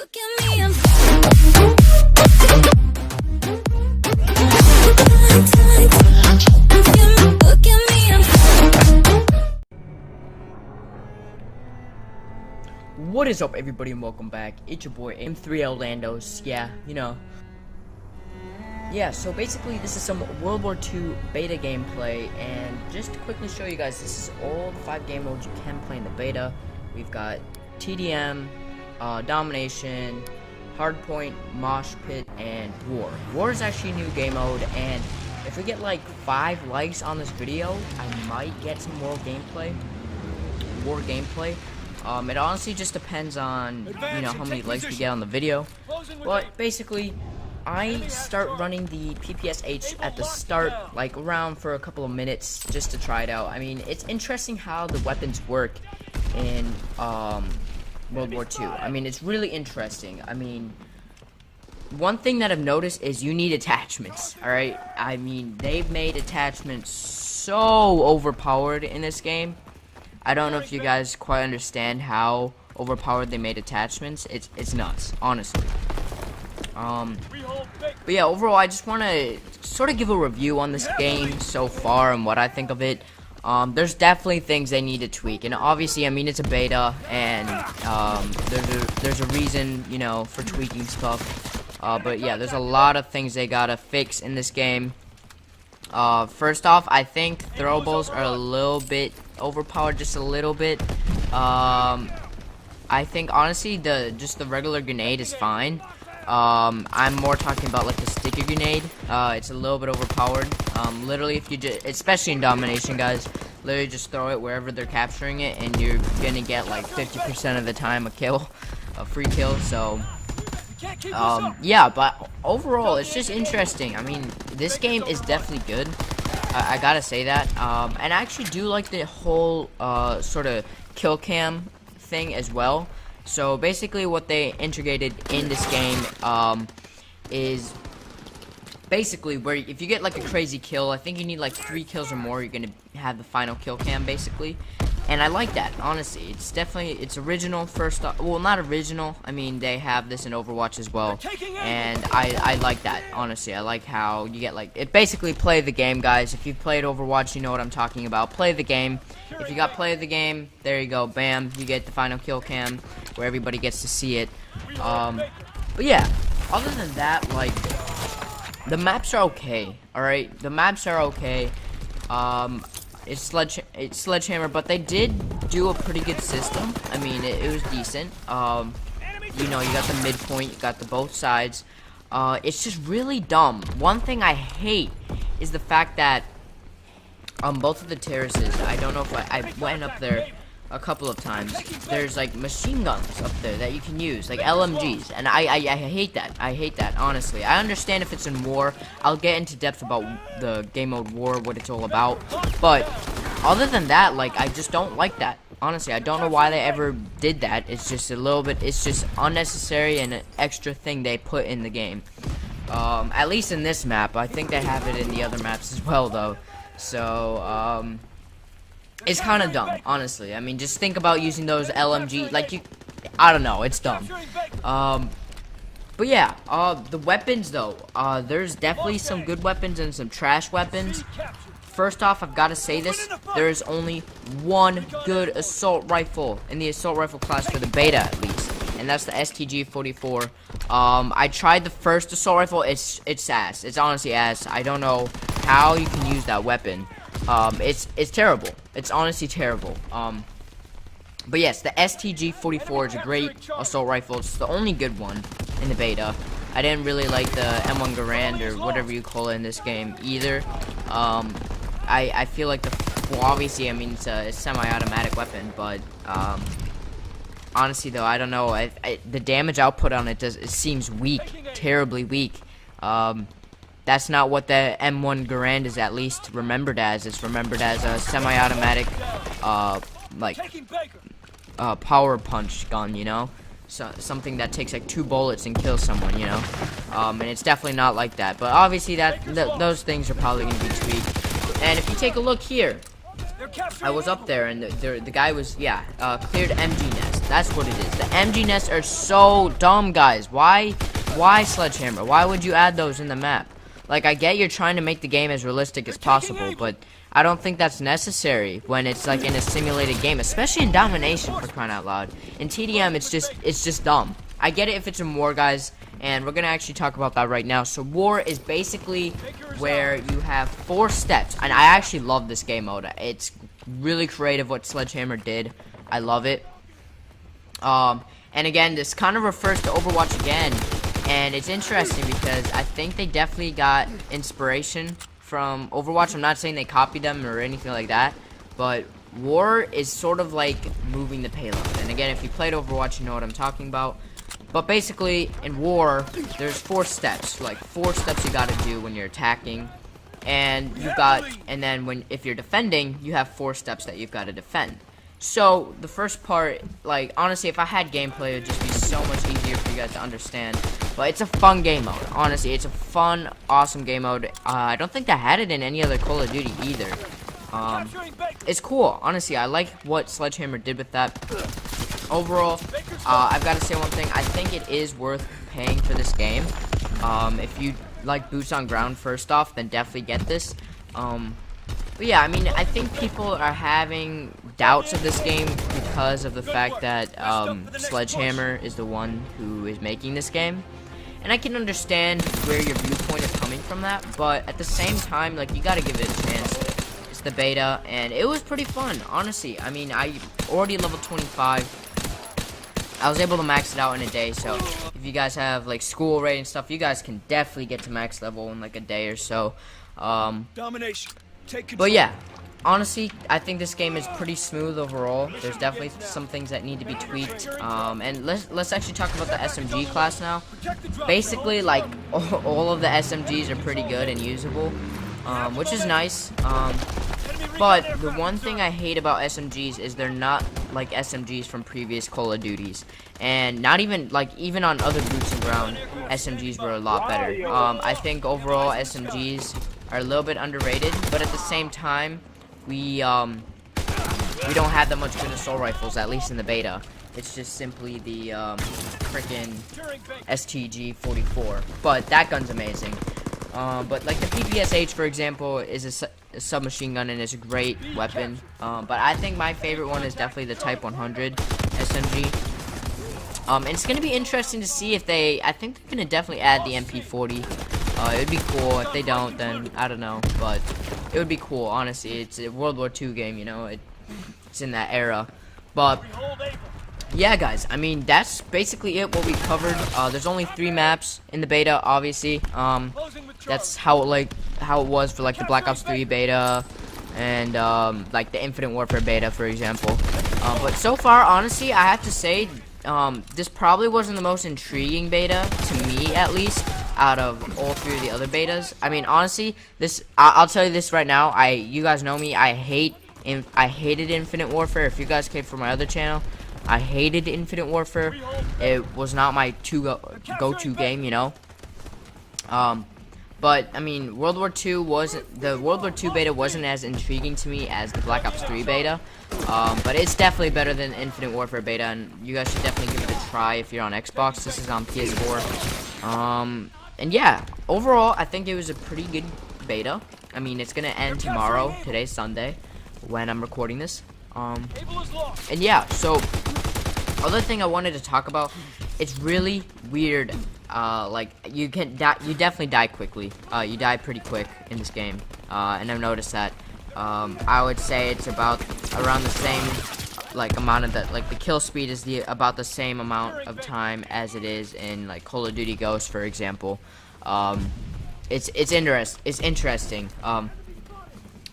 Look at me, I'm look at me, I'm What is up, everybody, and welcome back. It's your boy M3 Orlando's. Yeah, you know. Yeah, so basically this is some World War II beta gameplay, and just to quickly show you guys, this is all the 5 game modes you can play in the beta. We've got TDM, Domination, Hardpoint, Mosh Pit, and War. War is actually a new game mode, and if we get like 5 likes on this video, I might get some more gameplay. War gameplay. It honestly just depends on, you know, how many likes we get on the video. But basically, I start running the PPSH at the start, like around for a couple of minutes, just to try it out. I mean, it's interesting how the weapons work in World War II. I mean, it's really interesting. I mean, one thing that I've noticed is you need attachments, alright? I mean, they've made attachments so overpowered in this game. I don't know if you guys quite understand how overpowered they made attachments. It's nuts, honestly. But yeah, overall, I just want to sort of give a review on this game so far and what I think of it. There's definitely things they need to tweak, and obviously, I mean, it's a beta, and there's a reason, you know, for tweaking stuff. But yeah, there's a lot of things they gotta fix in this game. First off, I think throwables are a little bit overpowered, just a little bit. I think honestly just the regular grenade is fine. I'm more talking about like the sticky grenade. It's a little bit overpowered. Literally, if you just, especially in Domination, guys, literally just throw it wherever they're capturing it, and you're gonna get like 50% of the time a kill, a free kill. So yeah, but overall, it's just interesting. I mean, this game is definitely good. I gotta say that. And I actually do like the whole sort of kill cam thing as well. So basically, what they integrated in this game is basically where if you get like a crazy kill, I think you need like 3 kills or more, you're gonna have the final kill cam basically. And I like that, honestly. It's definitely, it's original first off. Well, not original. I mean, they have this in Overwatch as well. And I like that, honestly. I like how you get like, it basically play the game, guys. If you've played Overwatch, you know what I'm talking about. Play the game. If you got play the game, there you go. Bam. You get the final kill cam where everybody gets to see it. But yeah, other than that, like, the maps are okay. Alright? The maps are okay. It's Sledgehammer, but they did do a pretty good system. I mean, it was decent. You know, you got the midpoint, you got the both sides. It's just really dumb. One thing I hate is the fact that on both of the terraces, I don't know if I went up there a couple of times, there's like machine guns up there that you can use, like LMGs, and I hate that. I hate that, honestly. I understand if it's in War. I'll get into depth about the game mode War, what it's all about, but other than that, like, I just don't like that. Honestly, I don't know why they ever did that. It's just a little bit, it's just unnecessary and an extra thing they put in the game. At least in this map. I think they have it in the other maps as well, though. So, it's kind of dumb, honestly. I mean, just think about using those LMG, like, I don't know, it's dumb. But yeah, the weapons, though, there's definitely some good weapons and some trash weapons. First off, I've got to say this, there is only one good assault rifle in the assault rifle class for the beta, at least, and that's the STG-44. I tried the first assault rifle, it's ass. It's honestly ass. I don't know how you can use that weapon. It's terrible. It's honestly terrible. But yes, the STG-44 is a great assault rifle. It's the only good one in the beta. I didn't really like the M1 Garand or whatever you call it in this game either. I feel like well, obviously, I mean, it's a semi-automatic weapon, but honestly, though, I don't know. The damage output on it seems weak, terribly weak. That's not what the M1 Garand is at least remembered as. It's remembered as a semi-automatic, like, power punch gun, you know? So, something that takes like 2 bullets and kills someone, you know? And it's definitely not like that. But obviously, those things are probably going to be tweaked. And if you take a look here, I was up there, and the guy was, yeah, cleared MG nest. That's what it is. The MG nests are so dumb, guys. Why Sledgehammer? Why would you add those in the map? Like, I get you're trying to make the game as realistic as possible, but I don't think that's necessary when it's like in a simulated game, especially in Domination, for crying out loud. In TDM, it's just dumb. I get it if it's in War, guys, and we're gonna actually talk about that right now. So War is basically where you have 4 steps, and I actually love this game mode. It's really creative what Sledgehammer did. I love it. And again, this kind of refers to Overwatch again. And it's interesting because I think they definitely got inspiration from Overwatch. I'm not saying they copied them or anything like that, but War is sort of like moving the payload. And again, if you played Overwatch, you know what I'm talking about. But basically, in War, there's 4 steps, like 4 steps you gotta do when you're attacking. And if you're defending, you have 4 steps that you've got to defend. So, the first part, like, honestly, if I had gameplay, it would just be so much easier for you guys to understand. But it's a fun game mode. Honestly, it's a fun, awesome game mode. I don't think they had it in any other Call of Duty either. It's cool. Honestly, I like what Sledgehammer did with that. Overall, I've got to say one thing. I think it is worth paying for this game. If you like boots on ground, first off, then definitely get this. But yeah, I mean, I think people are having doubts of this game because of the fact that Sledgehammer is the one who is making this game. And I can understand where your viewpoint is coming from that, but at the same time, like, you gotta give it a chance. It's the beta, and it was pretty fun, honestly. I mean, I already level 25. I was able to max it out in a day, so if you guys have, like, school raid and stuff, you guys can definitely get to max level in, like, a day or so. Domination. But yeah, honestly, I think this game is pretty smooth overall. There's definitely some things that need to be tweaked. And let's actually talk about the SMG class now. Basically, like, all of the SMGs are pretty good and usable, which is nice. But the one thing I hate about SMGs is they're not like SMGs from previous Call of Duties. And not even, like, even on other boots and ground, SMGs were a lot better. I think overall SMGs are a little bit underrated, but at the same time, we don't have that much good assault rifles, at least in the beta. It's just simply the freaking STG-44, but that gun's amazing. But like the PPSH, for example, is a submachine gun and is a great weapon. But I think my favorite one is definitely the Type 100 SMG. And it's gonna be interesting to see if I think they're gonna definitely add the MP40. It would be cool. If they don't, then I don't know. But it would be cool, honestly. It's a World War II game, you know. It's in that era. But yeah, guys. I mean, that's basically it. What we covered. There's only 3 maps in the beta, obviously. That's how it was for like the Black Ops 3 beta and like the Infinite Warfare beta, for example. But so far, honestly, I have to say, this probably wasn't the most intriguing beta to me, at least, out of all 3 of the other betas. I mean, honestly, I'll tell you this right now. You guys know me. I hated Infinite Warfare. If you guys came from my other channel, I hated Infinite Warfare. It was not my go-to game, you know. But I mean, World War II beta wasn't as intriguing to me as the Black Ops 3 beta. But it's definitely better than Infinite Warfare beta, and you guys should definitely give it a try if you're on Xbox. This is on PS4. And yeah, overall, I think it was a pretty good beta. I mean, it's gonna end tomorrow. Today's Sunday, when I'm recording this. And yeah, so other thing I wanted to talk about, it's really weird. Like you definitely die quickly. You die pretty quick in this game, and I've noticed that. I would say it's about around the same like amount of the kill speed is about the same amount of time as it is in like Call of Duty Ghosts, for example. It's interesting.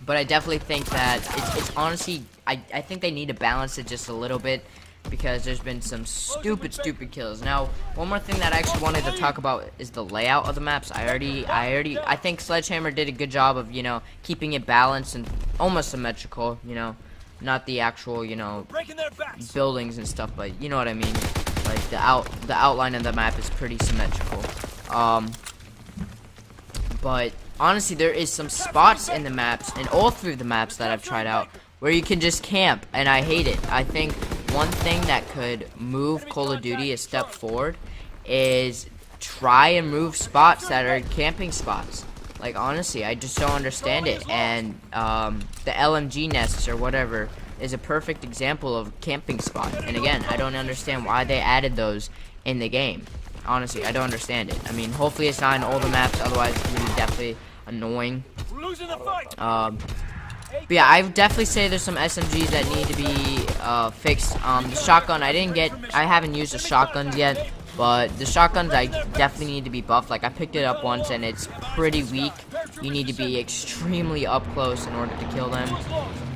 But I definitely think that it's honestly, I think they need to balance it just a little bit, because there's been some stupid kills. Now, one more thing that I actually wanted to talk about is the layout of the maps. I think Sledgehammer did a good job of, you know, keeping it balanced and almost symmetrical, you know, not the actual, you know, buildings and stuff, but you know what I mean. Like the outline of the map is pretty symmetrical. But honestly, there is some spots in the maps, in all 3 of the maps that I've tried out, where you can just camp, and I hate it. I think one thing that could move Call of Duty a step forward is try and move spots that are camping spots. Like, honestly, I just don't understand it. And the LMG nests or whatever is a perfect example of camping spot. And again, I don't understand why they added those in the game. Honestly, I don't understand it. I mean, hopefully it's not in all the maps, otherwise it's gonna be definitely annoying. We're losing the fight. But yeah, I would definitely say there's some SMGs that need to be fixed. The shotgun, I haven't used the shotguns yet, but the shotguns I definitely need to be buffed. Like, I picked it up once and it's pretty weak. You need to be extremely up close in order to kill them.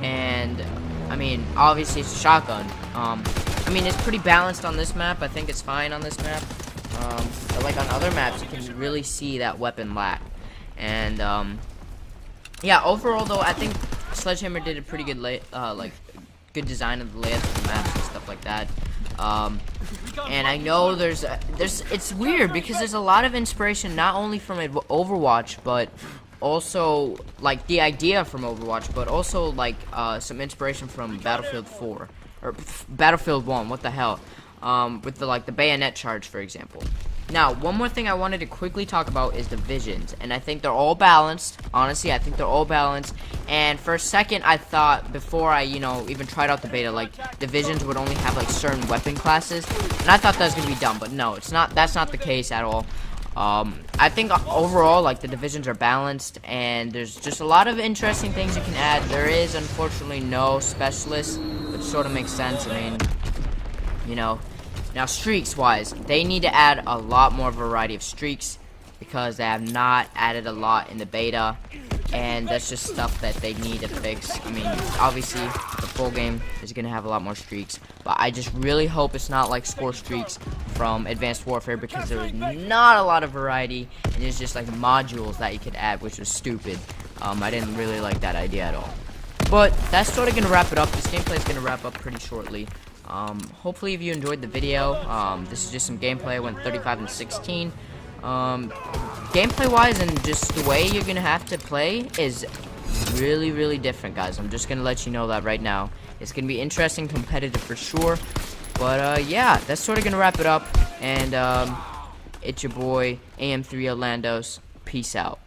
And I mean, obviously it's a shotgun. I mean, it's pretty balanced on this map. I think it's fine on this map. But like on other maps, you can really see that weapon lack. And yeah, overall though, I think Sledgehammer did a pretty good good design of the layout of the maps and stuff like that. And I know it's weird because there's a lot of inspiration not only from Overwatch, but also like the idea from Overwatch, but also like some inspiration from Battlefield 4 or Battlefield 1. What the hell? With the bayonet charge, for example. Now, one more thing I wanted to quickly talk about is divisions, and I think they're all balanced. Honestly, I think they're all balanced. And for a second, I thought before I, even tried out the beta, like divisions would only have like certain weapon classes, and I thought that was gonna be dumb. But no, it's not. That's not the case at all. I think overall, like, the divisions are balanced, and there's just a lot of interesting things you can add. There is unfortunately no specialists, which sort of makes sense. I mean, now streaks wise, they need to add a lot more variety of streaks because they have not added a lot in the beta, and that's just stuff that they need to fix. I mean, obviously the full game is gonna have a lot more streaks, but I just really hope it's not like score streaks from Advanced Warfare, because there was not a lot of variety and it's just like modules that you could add, which was stupid. I didn't really like that idea at all. But that's sort of gonna wrap it up. This gameplay is gonna wrap up pretty shortly. Hopefully if you enjoyed the video, this is just some gameplay. I went 35 and 16. Gameplay wise and just the way you're gonna have to play is really different, guys. I'm just gonna let you know that right now. It's gonna be interesting, competitive for sure. But yeah, that's sort of gonna wrap it up. And it's your boy AM3 Orlandos. Peace out.